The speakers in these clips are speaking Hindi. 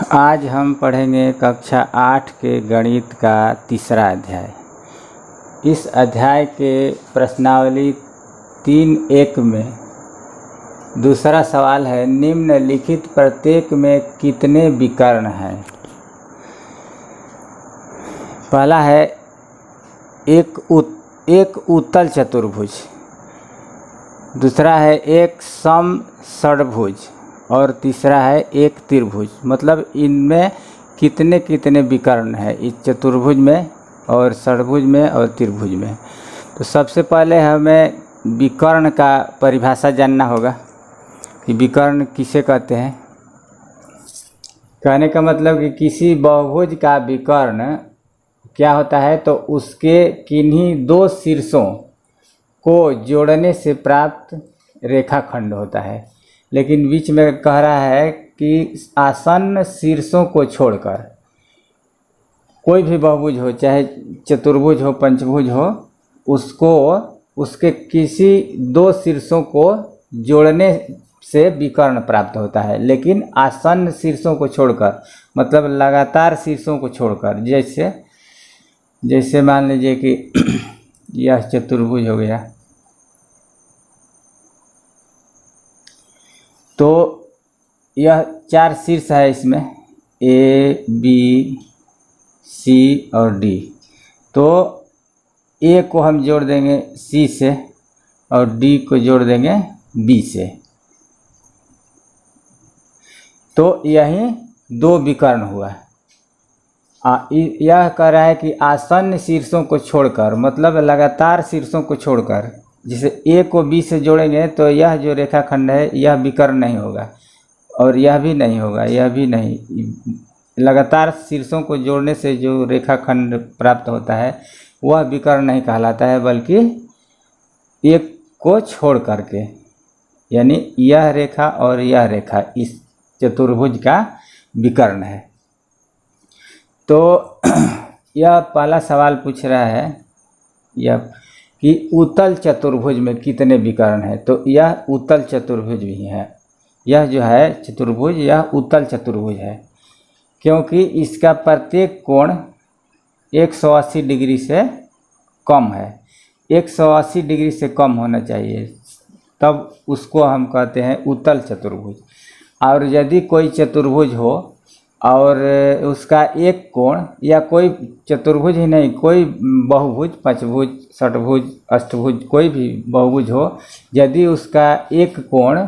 आज हम पढ़ेंगे कक्षा 8 के गणित का तीसरा अध्याय। इस अध्याय के प्रश्नावली 3.1 में दूसरा सवाल है, निम्नलिखित प्रत्येक में कितने विकर्ण हैं। पहला है एक उत्तल चतुर्भुज, दूसरा है एक सम षड्भुज और तीसरा है एक त्रिभुज। मतलब इनमें कितने कितने विकर्ण हैं, इस चतुर्भुज में और षड्भुज में और त्रिभुज में। तो सबसे पहले हमें विकर्ण का परिभाषा जानना होगा कि विकर्ण किसे कहते हैं। कहने का मतलब कि किसी बहुभुज का विकर्ण क्या होता है, तो उसके किन्हीं दो शीर्षों को जोड़ने से प्राप्त रेखाखंड होता है। लेकिन बीच में कह रहा है कि आसन्न शीर्षों को छोड़कर कोई भी बहुभुज हो, चाहे चतुर्भुज हो, पंचभुज हो, उसको उसके किसी दो शीर्षों को जोड़ने से विकर्ण प्राप्त होता है। लेकिन आसन्न शीर्षों को छोड़कर, मतलब लगातार शीर्षों को छोड़कर, जैसे मान लीजिए कि यह चतुर्भुज हो गया, तो यह चार शीर्ष है, इसमें ए बी सी और डी। तो ए को हम जोड़ देंगे सी से और डी को जोड़ देंगे बी से, तो यही दो विकर्ण हुआ। यह कह रहा है कि आसन्न शीर्षों को छोड़कर, मतलब लगातार शीर्षों को छोड़कर, जैसे ए को बी से जोड़ेंगे तो यह जो रेखाखंड है यह विकर्ण नहीं होगा और यह भी नहीं होगा, यह भी नहीं। लगातार शीर्षों को जोड़ने से जो रेखाखंड प्राप्त होता है वह विकर्ण नहीं कहलाता है, बल्कि एक को छोड़ करके, यानी यह रेखा और यह रेखा इस चतुर्भुज का विकर्ण है। तो यह पहला सवाल पूछ रहा है यह कि उत्तल चतुर्भुज में कितने विकर्ण हैं। तो यह उत्तल चतुर्भुज भी है, यह जो है चतुर्भुज यह उत्तल चतुर्भुज है, क्योंकि इसका प्रत्येक कोण 180 डिग्री से कम है। 180 डिग्री से कम होना चाहिए, तब उसको हम कहते हैं उत्तल चतुर्भुज। और यदि कोई चतुर्भुज हो और उसका एक कोण, या कोई चतुर्भुज ही नहीं, कोई बहुभुज, पंचभुज, षट्भुज, अष्टभुज, कोई भी बहुभुज हो, यदि उसका एक कोण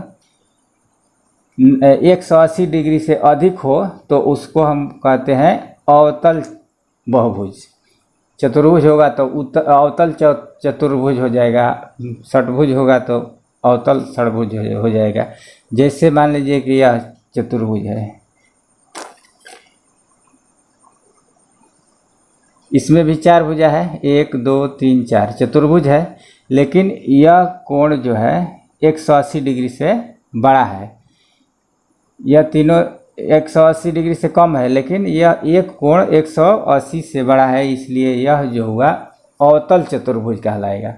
180 डिग्री से अधिक हो तो उसको हम कहते हैं अवतल बहुभुज। चतुर्भुज होगा तो अवतल चतुर्भुज हो जाएगा, षट्भुज होगा तो अवतल षट्भुज हो जाएगा। जैसे मान लीजिए कि यह चतुर्भुज है, इसमें भी चार भुजा है, 1 2 3 4 चतुर्भुज है। लेकिन यह कोण जो है 180 डिग्री से बड़ा है, यह तीनों 180 डिग्री से कम है, लेकिन यह एक कोण 180 से बड़ा है, इसलिए यह जो हुआ अवतल चतुर्भुज कहलाएगा।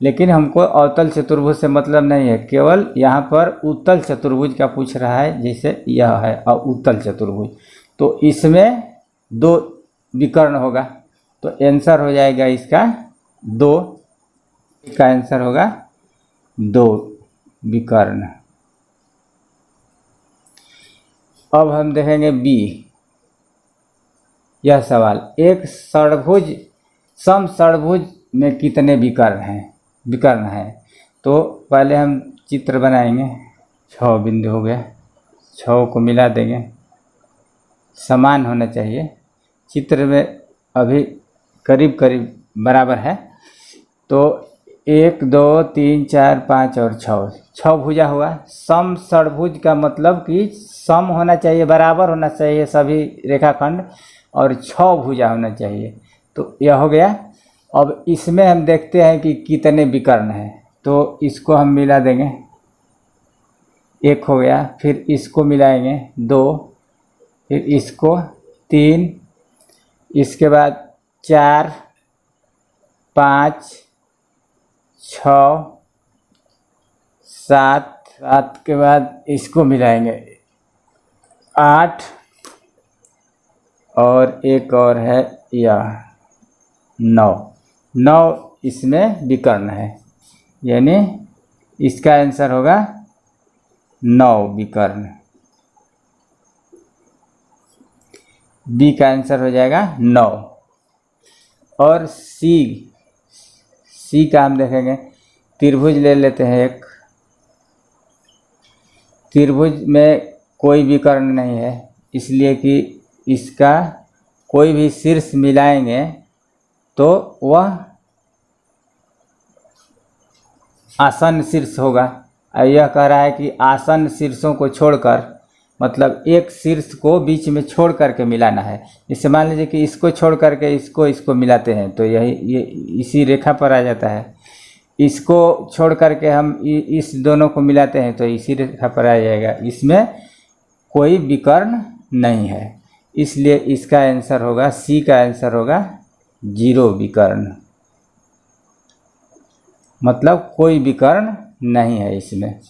लेकिन हमको अवतल चतुर्भुज से मतलब नहीं है, केवल यहाँ पर उत्तल चतुर्भुज का पूछ रहा है, जैसे यह है उत्तल चतुर्भुज। तो इसमें दो विकर्ण होगा, तो आंसर हो जाएगा इसका 2, इसका आंसर होगा 2 विकर्ण। अब हम देखेंगे बी, यह सवाल, एक षड्भुज सम षड्भुज में कितने विकर्ण हैं। तो पहले हम चित्र बनाएंगे, 6 बिंदु हो गया, 6 को मिला देंगे, समान होना चाहिए। चित्र में अभी करीब करीब बराबर है, तो 1 2 3 4 5 और 6 भुजा हुआ। सम षड्भुज का मतलब कि सम होना चाहिए, बराबर होना चाहिए सभी रेखाखंड, और 6 भुजा होना चाहिए। तो यह हो गया। अब इसमें हम देखते हैं कि कितने विकर्ण हैं, तो इसको हम मिला देंगे, 1 हो गया, फिर इसको मिलाएंगे 2, फिर इसको 3, इसके बाद 4 5 6 7 के बाद इसको मिलाएंगे 8 और एक और है यह 9। 9 इसमें विकर्ण है, यानी इसका आंसर होगा 9 विकर्ण। बी का आंसर हो जाएगा 9। और सी का हम देखेंगे, त्रिभुज ले लेते हैं एक। त्रिभुज में कोई विकर्ण नहीं है, इसलिए कि इसका कोई भी शीर्ष मिलाएंगे तो वह आसन्न शीर्ष होगा। और यह कह रहा है कि आसन्न शीर्षों को छोड़कर, मतलब एक शीर्ष को बीच में छोड़ करके मिलाना है। जैसे मान लीजिए कि इसको छोड़ करके इसको मिलाते हैं तो ये इसी रेखा पर आ जाता है। इसको छोड़ करके हम इस दोनों को मिलाते हैं तो इसी रेखा पर आ जाएगा। इसमें कोई विकर्ण नहीं है, इसलिए इसका आंसर होगा, सी का आंसर होगा 0 विकर्ण, मतलब कोई विकर्ण नहीं है इसमें।